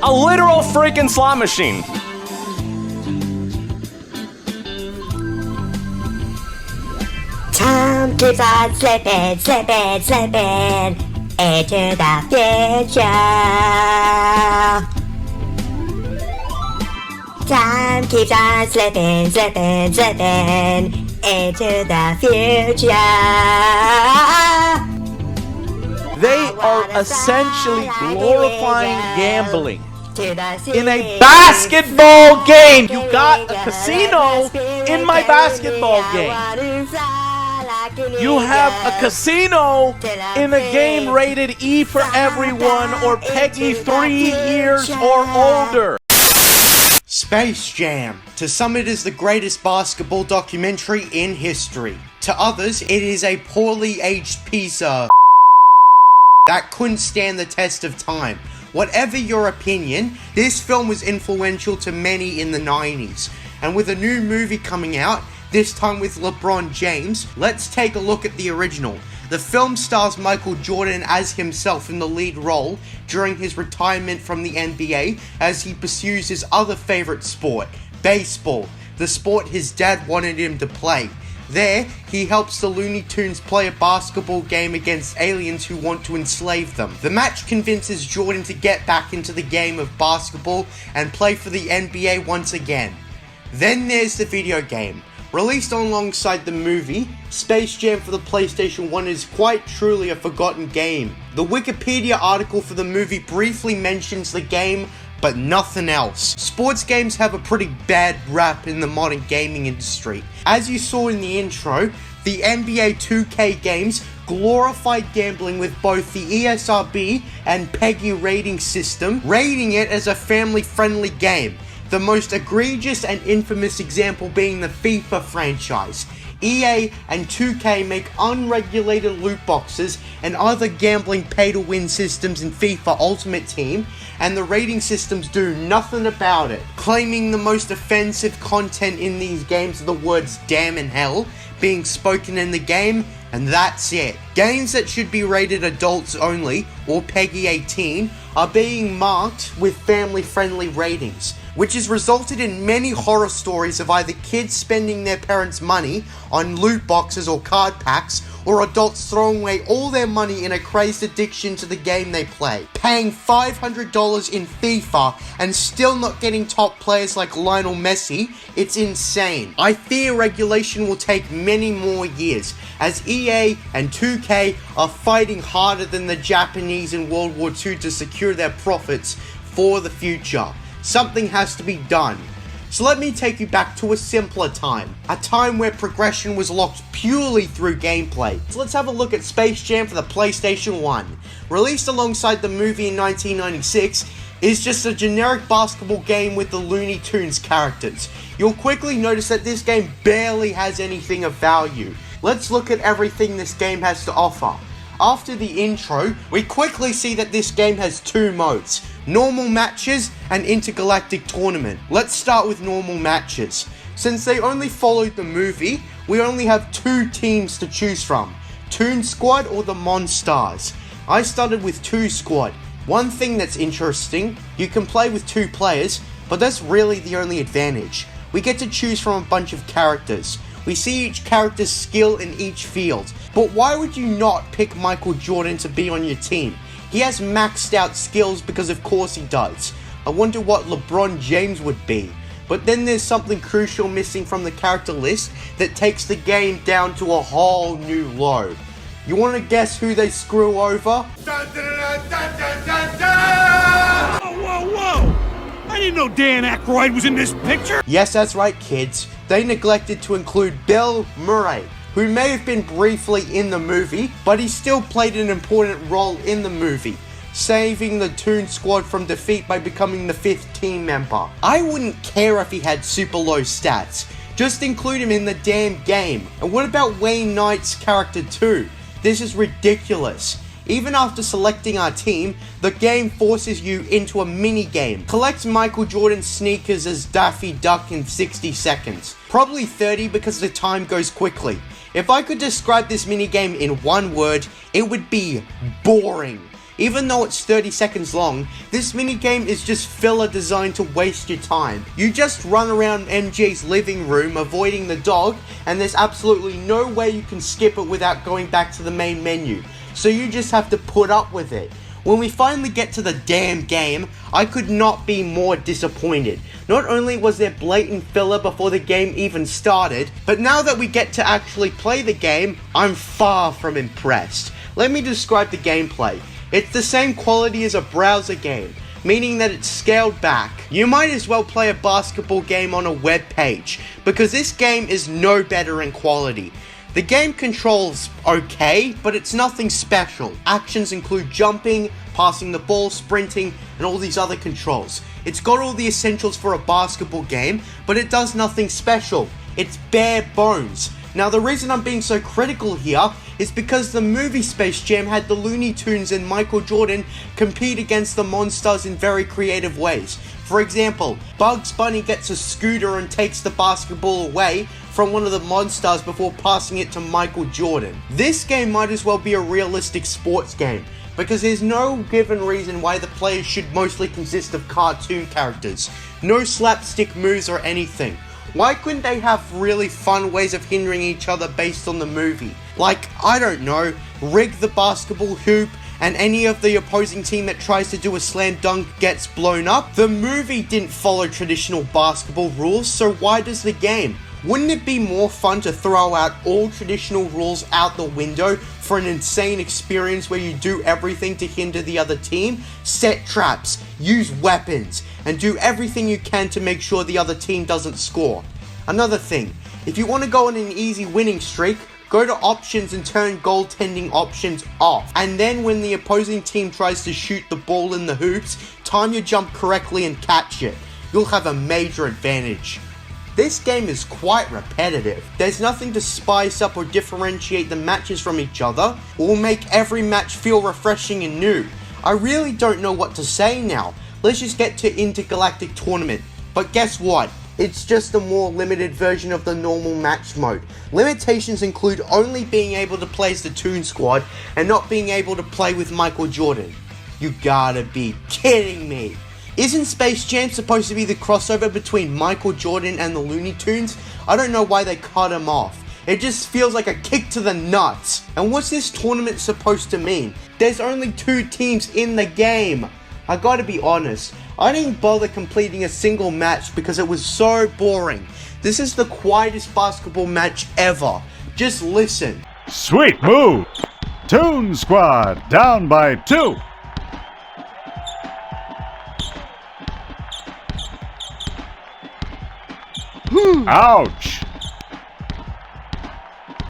A literal freaking slot machine. Time keeps on slipping, slipping, slipping into the future. Time keeps on slipping, slipping, slipping into the future. They are essentially glorifying gambling. In a basketball game! You got a casino in my basketball game! You have a casino in a game rated E for everyone or PEGI 3 years or older! Space Jam. To some it is the greatest basketball documentary in history. To others it is a poorly aged piece of that couldn't stand the test of time. Whatever your opinion, this film was influential to many in the 90s. And with a new movie coming out, this time with LeBron James, let's take a look at the original. The film stars Michael Jordan as himself in the lead role during his retirement from the NBA as he pursues his other favorite sport, baseball, the sport his dad wanted him to play. There, he helps the Looney Tunes play a basketball game against aliens who want to enslave them. The match convinces Jordan to get back into the game of basketball and play for the NBA once again. Then there's the video game. Released alongside the movie, Space Jam for the PlayStation 1 is quite truly a forgotten game. The Wikipedia article for the movie briefly mentions the game, but nothing else. Sports games have a pretty bad rap in the modern gaming industry. As you saw in the intro, the NBA 2K games glorified gambling with both the ESRB and PEGI rating system, rating it as a family-friendly game. The most egregious and infamous example being the FIFA franchise. EA and 2K make unregulated loot boxes and other gambling pay-to-win systems in FIFA Ultimate Team, and the rating systems do nothing about it, claiming the most offensive content in these games are the words damn and hell being spoken in the game, and that's it. Games that should be rated adults only, or PEGI 18, are being marked with family-friendly ratings, which has resulted in many horror stories of either kids spending their parents' money on loot boxes or card packs, or adults throwing away all their money in a crazed addiction to the game they play, paying $500 in FIFA and still not getting top players like Lionel Messi. It's insane. I fear regulation will take many more years, as EA and 2K are fighting harder than the Japanese in World War II to secure their profits for the future. Something has to be done. So let me take you back to a simpler time. A time where progression was locked purely through gameplay. So let's have a look at Space Jam for the PlayStation 1. Released alongside the movie in 1996, is just a generic basketball game with the Looney Tunes characters. You'll quickly notice that this game barely has anything of value. Let's look at everything this game has to offer. After the intro, we quickly see that this game has two modes, normal matches and intergalactic tournament. Let's start with normal matches. Since they only followed the movie, we only have two teams to choose from, Toon Squad or the Monstars. I started with Toon Squad. One thing that's interesting, you can play with two players, but that's really the only advantage. We get to choose from a bunch of characters. We see each character's skill in each field. But why would you not pick Michael Jordan to be on your team? He has maxed out skills because of course he does. I wonder what LeBron James would be. But then there's something crucial missing from the character list that takes the game down to a whole new low. You want to guess who they screw over? Dun, dun, dun, dun, dun, dun, dun. Whoa, whoa, whoa! I didn't know Dan Aykroyd was in this picture! Yes, that's right, kids. They neglected to include Bill Murray, who may have been briefly in the movie, but he still played an important role in the movie, saving the Toon Squad from defeat by becoming the 5th team member. I wouldn't care if he had super low stats, just include him in the damn game. And what about Wayne Knight's character too? This is ridiculous. Even after selecting our team, the game forces you into a mini-game. Collect Michael Jordan's sneakers as Daffy Duck in 60 seconds. Probably 30 because the time goes quickly. If I could describe this mini-game in one word, it would be boring. Even though it's 30 seconds long, this minigame is just filler designed to waste your time. You just run around MJ's living room avoiding the dog, and there's absolutely no way you can skip it without going back to the main menu. So you just have to put up with it. When we finally get to the damn game, I could not be more disappointed. Not only was there blatant filler before the game even started, but now that we get to actually play the game, I'm far from impressed. Let me describe the gameplay. It's the same quality as a browser game, meaning that it's scaled back. You might as well play a basketball game on a web page, because this game is no better in quality. The game controls okay, but it's nothing special. Actions include jumping, passing the ball, sprinting, and all these other controls. It's got all the essentials for a basketball game, but it does nothing special. It's bare bones. Now the reason I'm being so critical here is because the movie Space Jam had the Looney Tunes and Michael Jordan compete against the Monsters in very creative ways. For example, Bugs Bunny gets a scooter and takes the basketball away from one of the Monsters before passing it to Michael Jordan. This game might as well be a realistic sports game, because there's no given reason why the players should mostly consist of cartoon characters. No slapstick moves or anything. Why couldn't they have really fun ways of hindering each other based on the movie? Like, I don't know, rig the basketball hoop and any of the opposing team that tries to do a slam dunk gets blown up? The movie didn't follow traditional basketball rules, so why does the game? Wouldn't it be more fun to throw out all traditional rules out the window for an insane experience where you do everything to hinder the other team? Set traps, use weapons, and do everything you can to make sure the other team doesn't score. Another thing, if you want to go on an easy winning streak, go to options and turn goaltending options off. And then when the opposing team tries to shoot the ball in the hoops, time your jump correctly and catch it. You'll have a major advantage. This game is quite repetitive. There's nothing to spice up or differentiate the matches from each other, or make every match feel refreshing and new. I really don't know what to say now. Let's just get to Intergalactic Tournament. But guess what? It's just a more limited version of the normal match mode. Limitations include only being able to play as the Toon Squad and not being able to play with Michael Jordan. You gotta be kidding me. Isn't Space Jam supposed to be the crossover between Michael Jordan and the Looney Tunes? I don't know why they cut him off. It just feels like a kick to the nuts. And what's this tournament supposed to mean? There's only 2 teams in the game. I gotta be honest, I didn't bother completing a single match because it was so boring. This is the quietest basketball match ever. Just listen. Sweet move! Toon Squad down by 2. Ouch!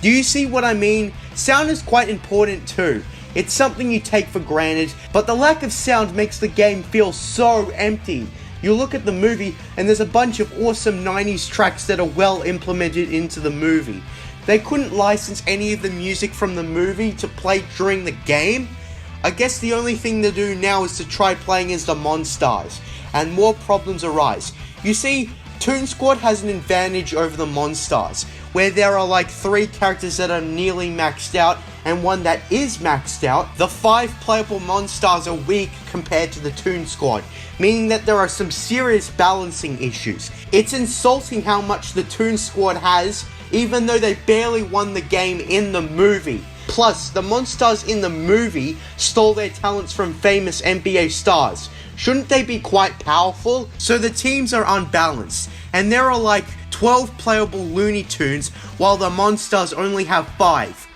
Do you see what I mean? Sound is quite important too. It's something you take for granted, but the lack of sound makes the game feel so empty. You look at the movie and there's a bunch of awesome 90s tracks that are well implemented into the movie. They couldn't license any of the music from the movie to play during the game. I guess the only thing to do now is to try playing as the Monstars, and more problems arise. You see, Toon Squad has an advantage over the Monstars, where there are like 3 characters that are nearly maxed out and one that is maxed out. The 5 playable Monstars are weak compared to the Toon Squad, meaning that there are some serious balancing issues. It's insulting how much the Toon Squad has, even though they barely won the game in the movie. Plus, the Monstars in the movie stole their talents from famous NBA stars. Shouldn't they be quite powerful? So the teams are unbalanced, and there are like 12 playable Looney Tunes, while the Monstars only have 5.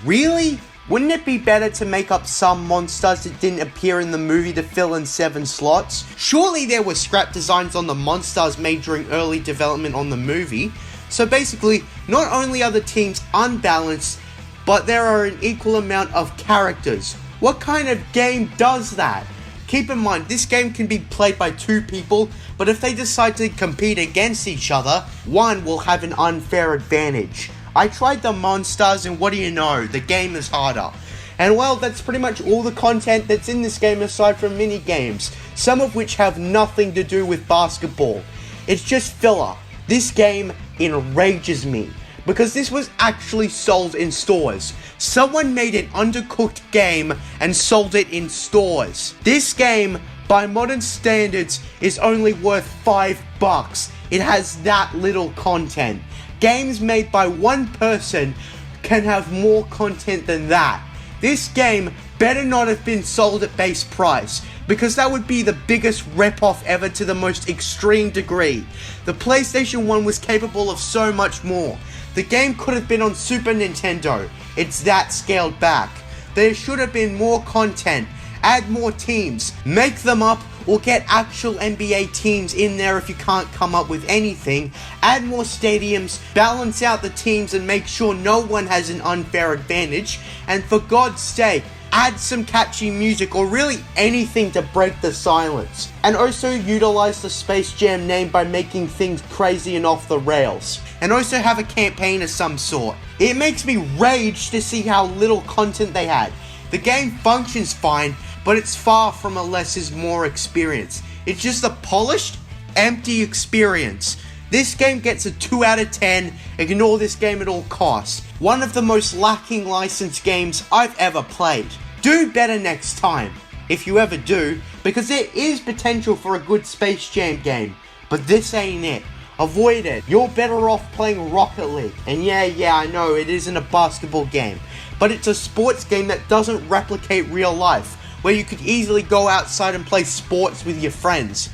Really? Wouldn't it be better to make up some Monstars that didn't appear in the movie to fill in 7 slots? Surely there were scrap designs on the Monstars made during early development on the movie. So basically, not only are the teams unbalanced, but there are an equal amount of characters. What kind of game does that? Keep in mind, this game can be played by 2 people, but if they decide to compete against each other, one will have an unfair advantage. I tried the Monstars, and what do you know, the game is harder. And well, that's pretty much all the content that's in this game aside from mini games, some of which have nothing to do with basketball. It's just filler. This game enrages me. because this was actually sold in stores. Someone made an undercooked game and sold it in stores. This game, by modern standards, is only worth $5. It has that little content. Games made by one person can have more content than that. This game better not have been sold at base price, because that would be the biggest rip-off ever to the most extreme degree. The PlayStation 1 was capable of so much more. The game could have been on Super Nintendo. It's that scaled back. There should have been more content. Add more teams. Make them up, or get actual NBA teams in there if you can't come up with anything. Add more stadiums, balance out the teams and make sure no one has an unfair advantage. And for God's sake, add some catchy music or really anything to break the silence. And also utilize the Space Jam name by making things crazy and off the rails. And also have a campaign of some sort. It makes me rage to see how little content they had. The game functions fine, but it's far from a less is more experience. It's just a polished, empty experience. This game gets a 2 out of 10. Ignore this game at all costs. One of the most lacking licensed games I've ever played. Do better next time, if you ever do, because there is potential for a good Space Jam game, but this ain't it. Avoid it. You're better off playing Rocket League. And yeah, I know it isn't a basketball game, but it's a sports game that doesn't replicate real life, where you could easily go outside and play sports with your friends.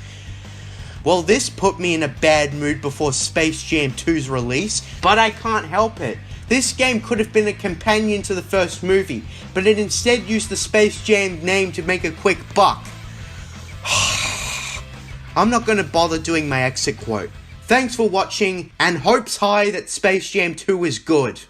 Well, this put me in a bad mood before Space Jam 2's release, but I can't help it. This game could have been a companion to the first movie, but it instead used the Space Jam name to make a quick buck. I'm not going to bother doing my exit quote. Thanks for watching, and hopes high that Space Jam 2 is good.